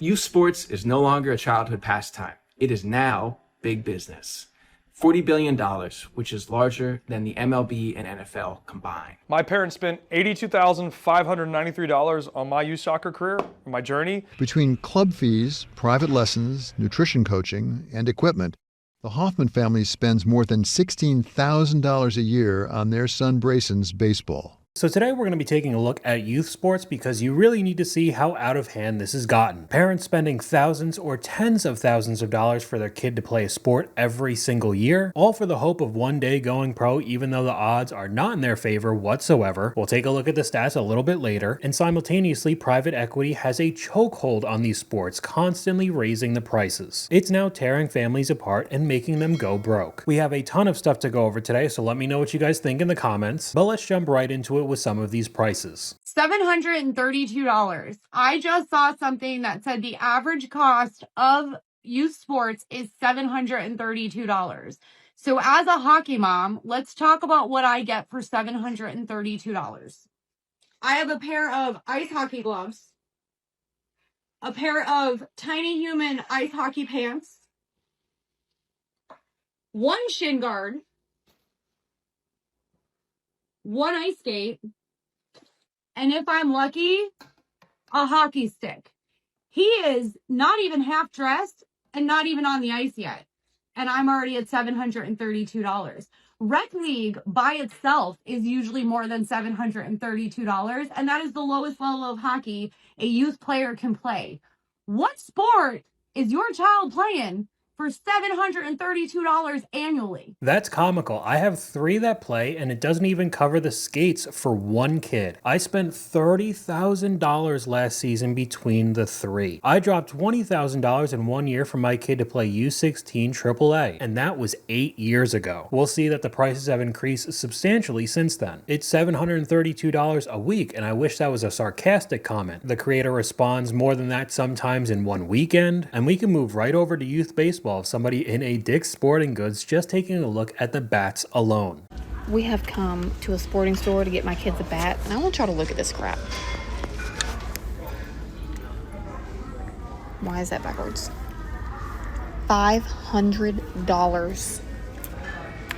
Youth sports is no longer a childhood pastime. It is now big business. $40 billion, which is larger than the MLB and NFL combined. My parents spent $82,593 on my youth soccer career, my journey. Between club fees, private lessons, nutrition coaching, and equipment, the Hoffman family spends more than $16,000 a year on their son Brayson's baseball. So today we're going to be taking a look at youth sports because you really need to see how out of hand this has gotten. Parents spending thousands or tens of thousands of dollars for their kid to play a sport every single year, all for the hope of one day going pro, even though the odds are not in their favor whatsoever. We'll take a look at the stats a little bit later, and simultaneously private equity has a chokehold on these sports, constantly raising the prices. It's now tearing families apart and making them go broke. We have a ton of stuff to go over today, so let me know what you guys think in the comments, but let's jump right into it with some of these prices. $732. I just saw something that said the average cost of youth sports is $732. So as a hockey mom, let's talk about what I get for $732. I have a pair of ice hockey gloves, a pair of tiny human ice hockey pants, one shin guard, one ice skate, and if I'm lucky, a hockey stick. He is not even half dressed and not even on the ice yet. And I'm already at $732. Rec League by itself is usually more than $732, and that is the lowest level of hockey a youth player can play. What sport is your child playing for $732 annually? That's comical. I have 3 that play, and it doesn't even cover the skates for one kid. I spent $30,000 last season between the 3. I dropped $20,000 in 1 year for my kid to play U16 AAA, and that was 8 years ago. We'll see that the prices have increased substantially since then. It's $732 a week, and I wish that was a sarcastic comment. The creator responds more than that sometimes in one weekend, and we can move right over to youth baseball of somebody in a Dick's Sporting Goods just taking a look at the bats alone. We have come to a sporting store to get my kids a bat, and I want y'all to look at this crap. Why is that backwards? $500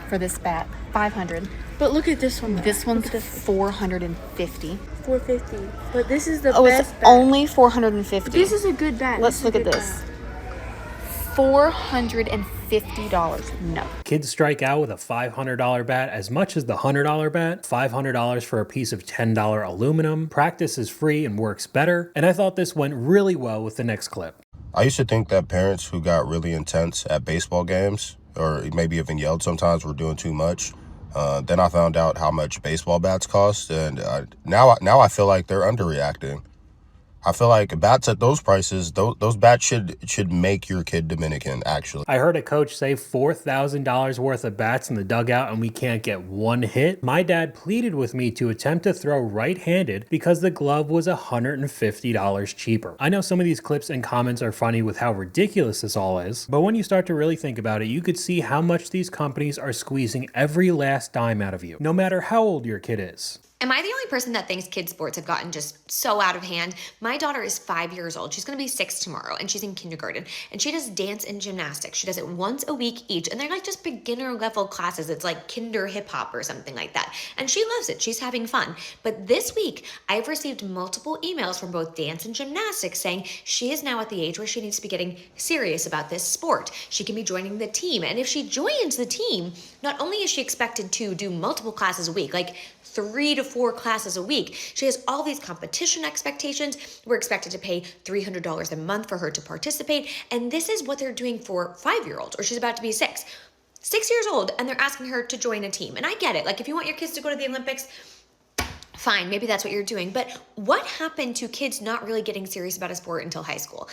for this bat. $500. But look at this one. This one's $450. $450. But this is the best best it's bat. Only $450. This is a good bat. Let's look at this. $450. No. Kids strike out with a $500 bat as much as the $100 bat. $500 for a piece of $10 aluminum. Practice is free and works better. And I thought this went really well with the next clip. I used to think that parents who got really intense at baseball games, or maybe even yelled sometimes, were doing too much. Then I found out how much baseball bats cost, and now I feel like they're underreacting. I feel like bats at those prices, those bats should make your kid Dominican, actually. I heard a coach say $4,000 worth of bats in the dugout and we can't get one hit. My dad pleaded with me to attempt to throw right-handed because the glove was $150 cheaper. I know some of these clips and comments are funny with how ridiculous this all is, but when you start to really think about it, you could see how much these companies are squeezing every last dime out of you, no matter how old your kid is. Am I the only person that thinks kids' sports have gotten just so out of hand? My daughter is 5 years old. She's going to be 6 tomorrow, and she's in kindergarten. And she does dance and gymnastics. She does it once a week each, and they're like just beginner level classes. It's like kinder hip hop or something like that. And she loves it. She's having fun. But this week, I've received multiple emails from both dance and gymnastics saying she is now at the age where she needs to be getting serious about this sport. She can be joining the team. And if she joins the team, not only is she expected to do multiple classes a week, like 3 to 4 classes a week. She has all these competition expectations. We're expected to pay $300 a month for her to participate. And this is what they're doing for 5-year-olds, or she's about to be 6. 6 years old, and they're asking her to join a team. And I get it. Like, if you want your kids to go to the Olympics, fine, maybe that's what you're doing. But what happened to kids not really getting serious about a sport until high school?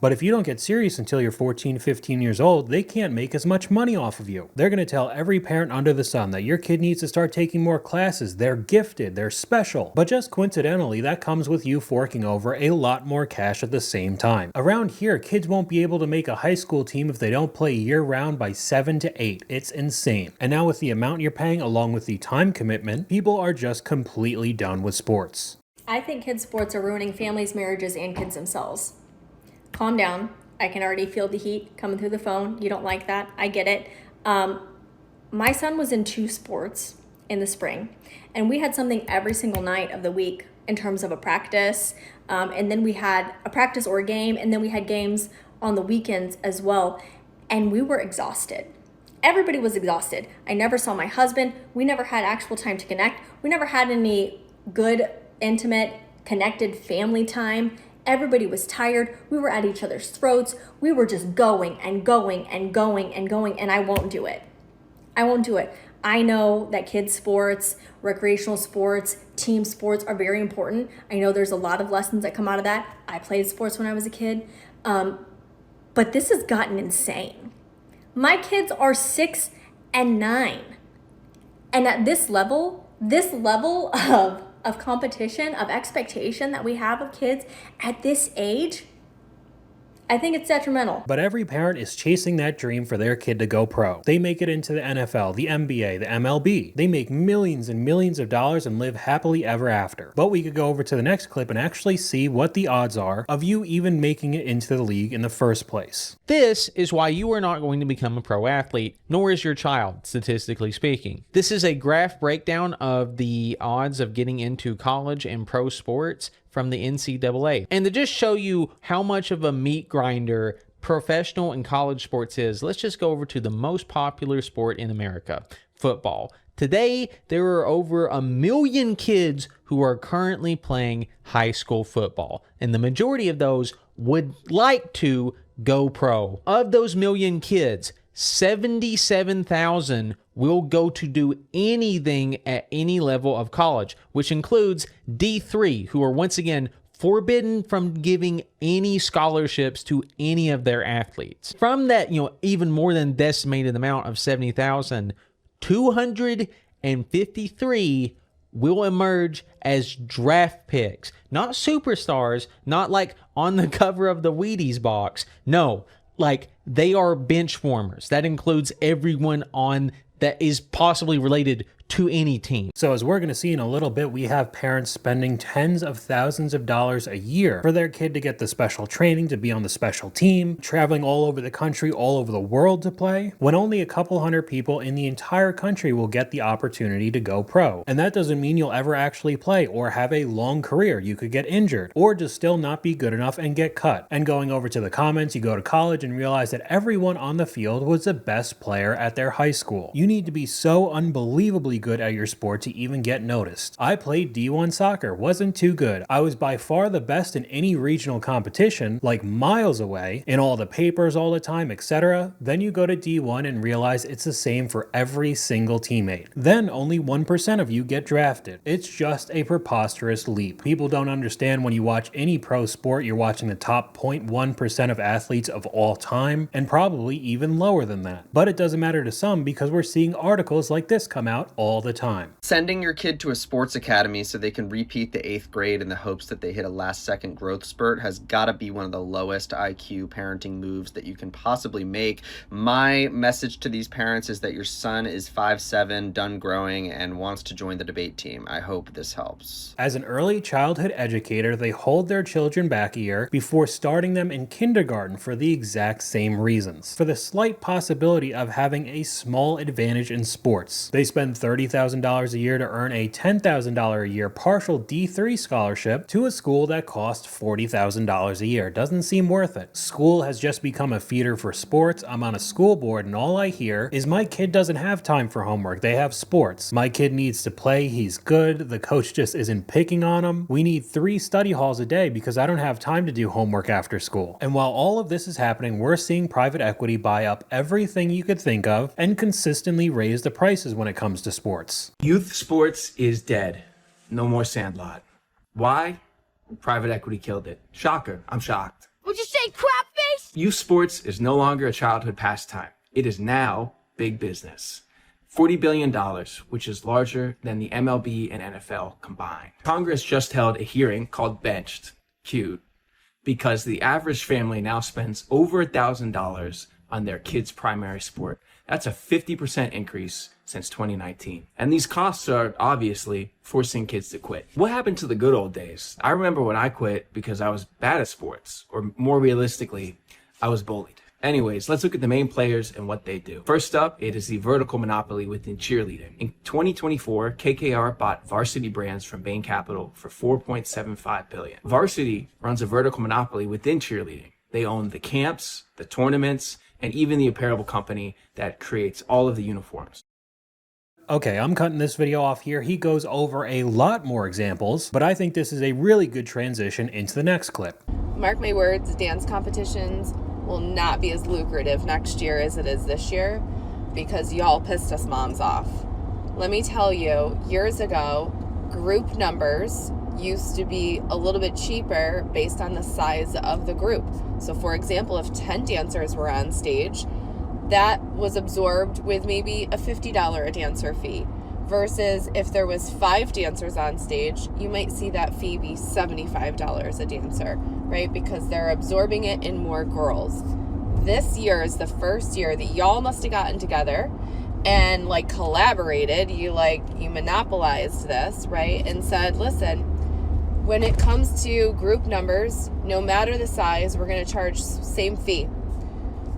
But if you don't get serious until you're 14, 15 years old, they can't make as much money off of you. They're going to tell every parent under the sun that your kid needs to start taking more classes. They're gifted, they're special. But just coincidentally, that comes with you forking over a lot more cash at the same time. Around here, kids won't be able to make a high school team if they don't play year-round by 7 to 8. It's insane. And now with the amount you're paying along with the time commitment, people are just completely done with sports. I think kids' sports are ruining families, marriages, and kids themselves. calm down. I can already feel the heat coming through the phone. You don't like that. I get it. My son was in 2 sports in the spring, and we had something every single night of the week in terms of a practice. And then we had a practice or a game, and then we had games on the weekends as well. And we were exhausted. Everybody was exhausted. I never saw my husband. We never had actual time to connect. We never had any good, intimate, connected family time. Everybody was tired. We were at each other's throats. We were just going and going and going and going, and I won't do it. I won't do it. I know that kids' sports, recreational sports, team sports are very important. I know there's a lot of lessons that come out of that. I played sports when I was a kid. But this has gotten insane. My kids are 6 and 9. And at this level of competition, of expectation that we have of kids at this age, I think it's detrimental. But every parent is chasing that dream for their kid to go pro. They make it into the NFL, the NBA, the MLB. They make millions and millions of dollars and live happily ever after. But we could go over to the next clip and actually see what the odds are of you even making it into the league in the first place. This is why you are not going to become a pro athlete, nor is your child, statistically speaking. This is a graph breakdown of the odds of getting into college and pro sports from the NCAA. And to just show you how much of a meat grinder professional and college sports is, let's just go over to the most popular sport in America, football. Today, there are over 1 million kids who are currently playing high school football, and the majority of those would like to go pro. Of those million kids, 77,000 will go to do anything at any level of college, which includes D3, who are once again forbidden from giving any scholarships to any of their athletes. From that, even more than decimated amount of 70,000, 253 will emerge as draft picks, not superstars, not like on the cover of the Wheaties box. No, like they are bench warmers. That includes everyone on that is possibly related to any team. So as we're going to see in a little bit, we have parents spending tens of thousands of dollars a year for their kid to get the special training, to be on the special team, traveling all over the country, all over the world to play, when only a couple hundred people in the entire country will get the opportunity to go pro. And that doesn't mean you'll ever actually play or have a long career. You could get injured or just still not be good enough and get cut. And going over to the comments, you go to college and realize that everyone on the field was the best player at their high school. You need to be so unbelievably good at your sport to even get noticed. I played D1 soccer, wasn't too good. I was by far the best in any regional competition, like miles away, in all the papers all the time, etc. Then you go to D1 and realize it's the same for every single teammate. Then only 1% of you get drafted. It's just a preposterous leap. People don't understand when you watch any pro sport, you're watching the top 0.1% of athletes of all time, and probably even lower than that. But it doesn't matter to some because we're seeing articles like this come out all the time. Sending your kid to a sports academy so they can repeat the 8th grade in the hopes that they hit a last-second growth spurt has got to be one of the lowest IQ parenting moves that you can possibly make. My message to these parents is that your son is 5'7", done growing, and wants to join the debate team. I hope this helps. As an early childhood educator, they hold their children back a year before starting them in kindergarten for the exact same reasons. For the slight possibility of having a small advantage in sports. They spend $30,000 a year to earn a $10,000 a year partial D3 scholarship to a school that costs $40,000 a year. Doesn't seem worth it. School has just become a feeder for sports. I'm on a school board and all I hear is my kid doesn't have time for homework. They have sports. My kid needs to play. He's good. The coach just isn't picking on him. We need 3 study halls a day because I don't have time to do homework after school. And while all of this is happening, we're seeing private equity buy up everything you could think of and consistently raise the prices when it comes to sports. Youth sports is dead. No more Sandlot. Why? Private equity killed it. Shocker. I'm shocked. Would you say crapface? Youth sports is no longer a childhood pastime. It is now big business. $40 billion, which is larger than the MLB and NFL combined. Congress just held a hearing called Benched, cute, because the average family now spends over $1,000 on their kids' primary sport. That's a 50% increase since 2019. And these costs are obviously forcing kids to quit. What happened to the good old days? I remember when I quit because I was bad at sports, or more realistically, I was bullied. Anyways, let's look at the main players and what they do. First up, it is the vertical monopoly within cheerleading. In 2024, KKR bought Varsity Brands from Bain Capital for $4.75 billion. Varsity runs a vertical monopoly within cheerleading. They own the camps, the tournaments, and even the apparel company that creates all of the uniforms. Okay, I'm cutting this video off here. He goes over a lot more examples, but I think this is a really good transition into the next clip. Mark my words, dance competitions will not be as lucrative next year as it is this year because y'all pissed us moms off. Let me tell you, years ago, group numbers used to be a little bit cheaper based on the size of the group. So for example, if 10 dancers were on stage, that was absorbed with maybe a $50 a dancer fee. Versus if there was 5 dancers on stage, you might see that fee be $75 a dancer, right? Because they're absorbing it in more girls. This year is the first year that y'all must have gotten together and like collaborated, you monopolized this, right? And said, listen, when it comes to group numbers, no matter the size, we're going to charge same fee.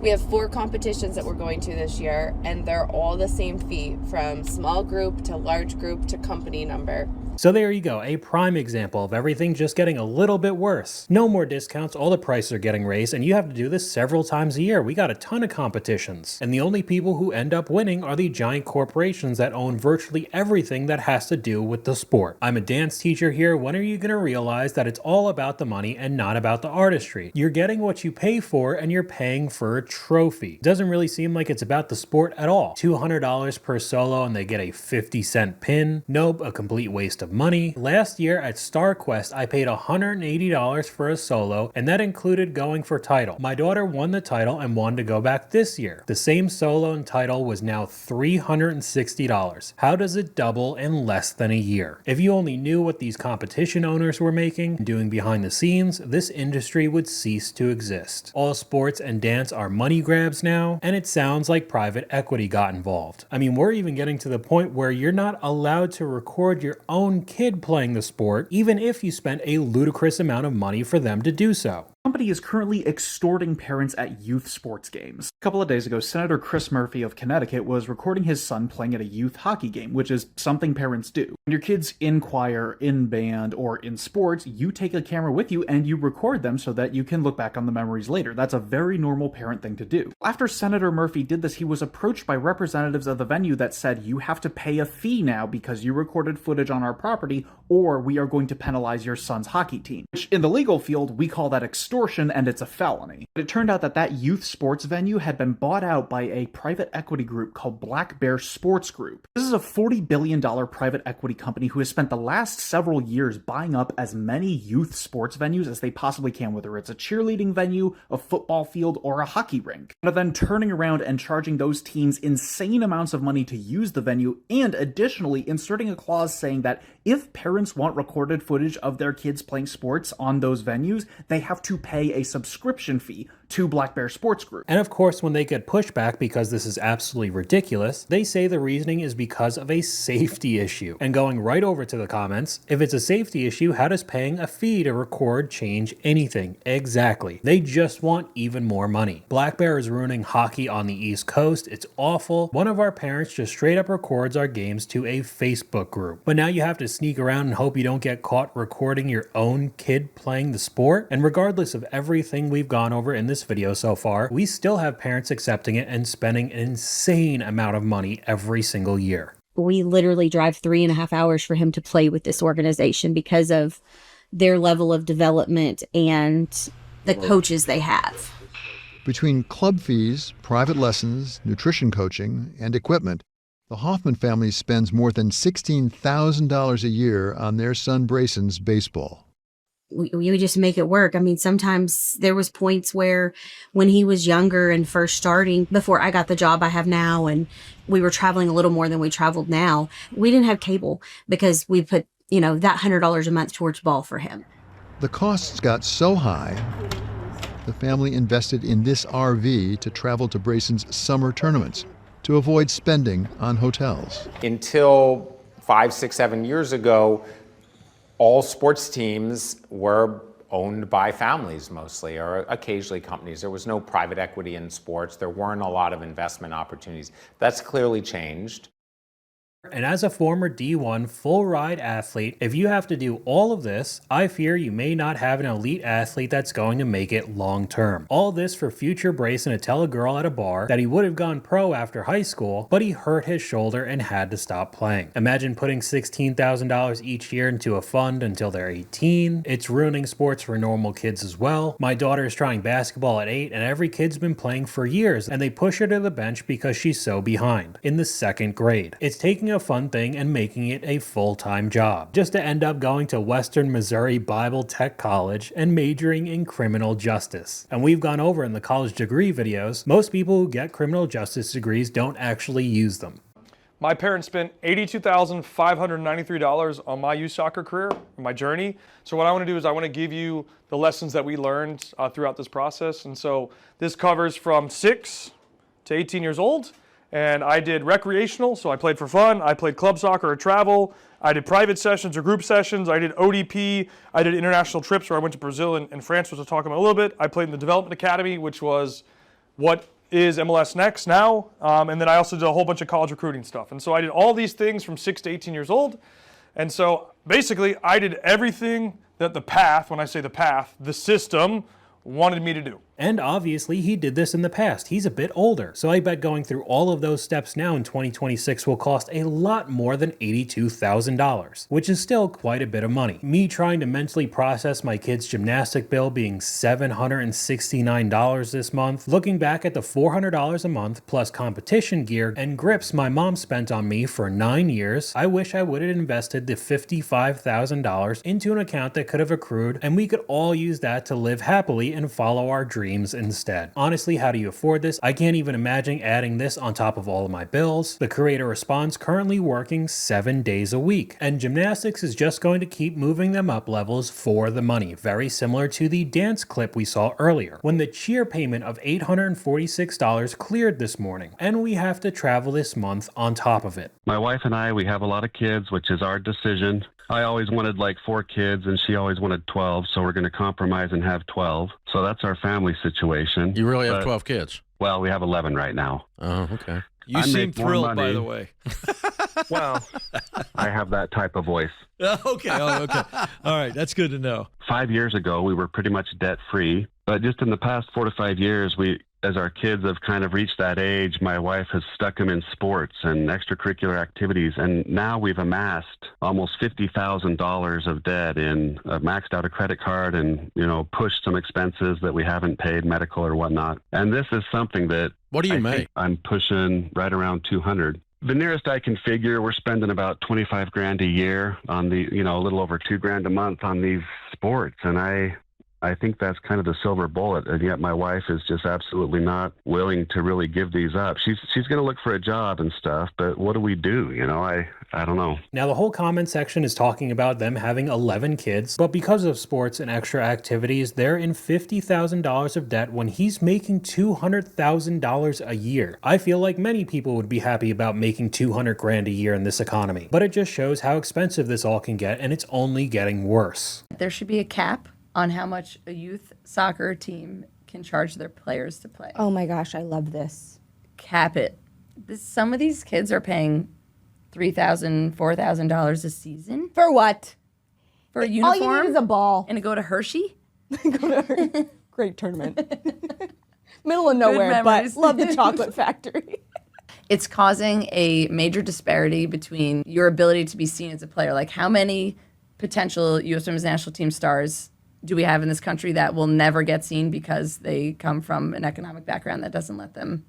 We have 4 competitions that we're going to this year, and they're all the same fee, from small group to large group to company number. So there you go, a prime example of everything just getting a little bit worse. No more discounts, all the prices are getting raised, and you have to do this several times a year. We got a ton of competitions. And the only people who end up winning are the giant corporations that own virtually everything that has to do with the sport. I'm a dance teacher here. When are you going to realize that it's all about the money and not about the artistry? You're getting what you pay for, and you're paying for a trophy. Doesn't really seem like it's about the sport at all. $200 per solo, and they get a 50-cent pin. Nope, a complete waste of money. Last year at StarQuest, I paid $180 for a solo, and that included going for title. My daughter won the title and wanted to go back this year. The same solo and title was now $360. How does it double in less than a year? If you only knew what these competition owners were making and doing behind the scenes, this industry would cease to exist. All sports and dance are money grabs now, and it sounds like private equity got involved. I mean, we're even getting to the point where you're not allowed to record your own kid playing the sport, even if you spent a ludicrous amount of money for them to do so. Company is currently extorting parents at youth sports games. A couple of days ago, Senator Chris Murphy of Connecticut was recording his son playing at a youth hockey game, which is something parents do. When your kids in choir, in band, or in sports, you take a camera with you and you record them so that you can look back on the memories later. That's a very normal parent thing to do. After Senator Murphy did this, he was approached by representatives of the venue that said, you have to pay a fee now because you recorded footage on our property, or we are going to penalize your son's hockey team. Which, in the legal field, we call that extortion, and it's a felony. But it turned out that that youth sports venue had been bought out by a private equity group called Black Bear Sports Group. This is a $40 billion private equity company who has spent the last several years buying up as many youth sports venues as they possibly can, whether it's a cheerleading venue, a football field, or a hockey rink. And then turning around and charging those teams insane amounts of money to use the venue, and additionally inserting a clause saying that if parents want recorded footage of their kids playing sports on those venues, they have to pay a subscription fee to Black Bear Sports Group. And of course, when they get pushback because this is absolutely ridiculous, they say the reasoning is because of a safety issue. And going right over to the comments, if it's a safety issue, how does paying a fee to record change anything? Exactly. They just want even more money. Black Bear is ruining hockey on the East Coast. It's awful. One of our parents just straight up records our games to a Facebook group. But now you have to sneak around and hope you don't get caught recording your own kid playing the sport. And regardless of everything we've gone over in this video so far, we still have parents accepting it and spending an insane amount of money every single year. We literally drive 3.5 hours for him to play with this organization because of their level of development and the coaches they have. Between club fees, private lessons, nutrition coaching, and equipment, the Hoffman family spends more than $16,000 a year on their son Brayson's baseball. We just make it work. I mean, sometimes there was points where when he was younger and first starting, before I got the job I have now, and we were traveling a little more than we traveled now, we didn't have cable because we put, that $100 a month towards ball for him. The costs got so high, the family invested in this RV to travel to Brayson's summer tournaments to avoid spending on hotels. Until 5, 6, 7 years ago, all sports teams were owned by families mostly, or occasionally companies. There was no private equity in sports. There weren't a lot of investment opportunities. That's clearly changed. And as a former D1 full-ride athlete, if you have to do all of this, I fear you may not have an elite athlete that's going to make it long-term. All this for future Brayson to tell a girl at a bar that he would have gone pro after high school, but he hurt his shoulder and had to stop playing. Imagine putting $16,000 each year into a fund until they're 18. It's ruining sports for normal kids as well. My daughter is trying basketball at 8, and every kid's been playing for years, and they push her to the bench because she's so behind, in the 2nd grade. It's taking a fun thing and making it a full-time job, just to end up going to Western Missouri Bible Tech College and majoring in criminal justice. And we've gone over in the college degree videos, most people who get criminal justice degrees don't actually use them. My parents spent $82,593 on my youth soccer career, my journey. So what I want to do is I want to give you the lessons that we learned throughout this process. And so this covers from 6 to 18 years old. And I did recreational, so I played for fun. I played club soccer or travel. I did private sessions or group sessions. I did ODP. I did international trips where I went to Brazil and France, which I'll talk about a little bit. I played in the Development Academy, which was what is MLS Next now. And then I also did a whole bunch of college recruiting stuff. And so I did all these things from 6 to 18 years old. And so basically I did everything that the path, when I say the path, the system wanted me to do. And obviously he did this in the past. He's a bit older, so I bet going through all of those steps now in 2026 will cost a lot more than $82,000, which is still quite a bit of money. Me trying to mentally process my kid's gymnastic bill being $769 this month, looking back at the $400 a month plus competition gear and grips my mom spent on me for 9 years, I wish I would have invested the $55,000 into an account that could have accrued, and we could all use that to live happily and follow our dreams instead. Honestly, how do you afford this? I can't even imagine adding this on top of all of my bills. The creator responds currently working 7 days a week, and gymnastics is just going to keep moving them up levels for the money, very similar to the dance clip we saw earlier, when the cheer payment of $846 cleared this morning, and we have to travel this month on top of it. My wife and I, we have a lot of kids, which is our decision. I always wanted like 4 kids and she always wanted 12, so we're going to compromise and have 12. So that's our family situation. You really have 12 kids? Well, we have 11 right now. Oh, okay. You seem thrilled, by the way. Well, I have that type of voice. Okay. All right. That's good to know. 5 years ago, we were pretty much debt-free. But just in the past 4 to 5 years, as our kids have kind of reached that age, my wife has stuck them in sports and extracurricular activities. And now we've amassed almost $50,000 of debt in maxed out a credit card and, pushed some expenses that we haven't paid, medical or whatnot. And this is something that what do you make? I'm pushing right around 200. The nearest I can figure, we're spending about 25 grand a year on the, a little over 2 grand a month on these sports. And I think that's kind of the silver bullet, and yet my wife is just absolutely not willing to really give these up. She's going to look for a job and stuff, but what do we do? I don't know. Now, the whole comment section is talking about them having 11 kids, but because of sports and extra activities, they're in $50,000 of debt when he's making $200,000 a year. I feel like many people would be happy about making 200 grand a year in this economy, but it just shows how expensive this all can get, and it's only getting worse. There should be a cap on how much a youth soccer team can charge their players to play. Oh my gosh, I love this. Cap it. Some of these kids are paying $3,000, $4,000 a season. For what? For a uniform? All you need is a ball. And to go to Hershey? Great tournament. Middle of nowhere, but love the chocolate factory. It's causing a major disparity between your ability to be seen as a player. Like, how many potential U.S. Women's National Team stars do we have in this country that will never get seen because they come from an economic background that doesn't let them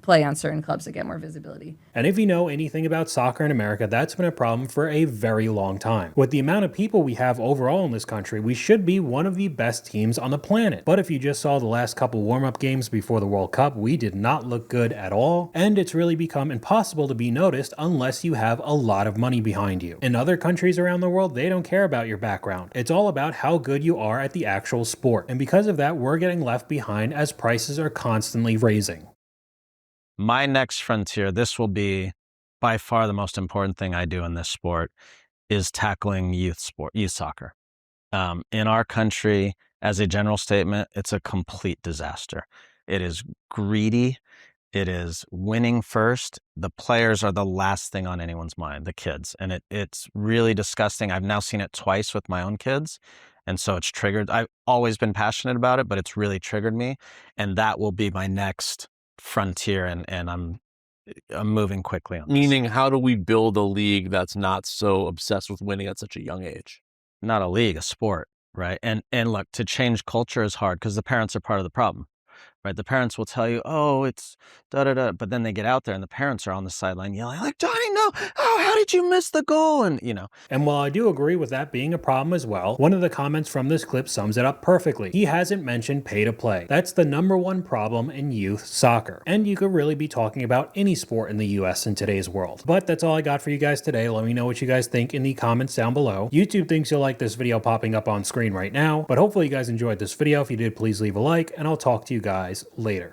play on certain clubs to get more visibility. And if you know anything about soccer in America, that's been a problem for a very long time. With the amount of people we have overall in this country, we should be one of the best teams on the planet. But if you just saw the last couple warm-up games before the World Cup, we did not look good at all, and it's really become impossible to be noticed unless you have a lot of money behind you. In other countries around the world, they don't care about your background. It's all about how good you are at the actual sport. And because of that, we're getting left behind as prices are constantly raising. My next frontier, this will be by far the most important thing I do in this sport, is tackling youth soccer. In our country, as a general statement, it's a complete disaster. It is greedy. It is winning first. The players are the last thing on anyone's mind, the kids. And it's really disgusting. I've now seen it twice with my own kids. And so it's triggered. I've always been passionate about it, but it's really triggered me. And that will be my next frontier. And I'm moving quickly on this. Meaning, how do we build a league that's not so obsessed with winning at such a young age? Not a league, a sport, right? And look, to change culture is hard because the parents are part of the problem. Right, the parents will tell you, "Oh, it's da-da-da," but then they get out there and the parents are on the sideline yelling like, "Johnny, no! Oh, how did you miss the goal?" And And while I do agree with that being a problem as well, one of the comments from this clip sums it up perfectly. He hasn't mentioned pay to play. That's the #1 problem in youth soccer. And you could really be talking about any sport in the US in today's world. But that's all I got for you guys today. Let me know what you guys think in the comments down below. YouTube thinks you'll like this video popping up on screen right now, but hopefully you guys enjoyed this video. If you did, please leave a like, and I'll talk to you guys later.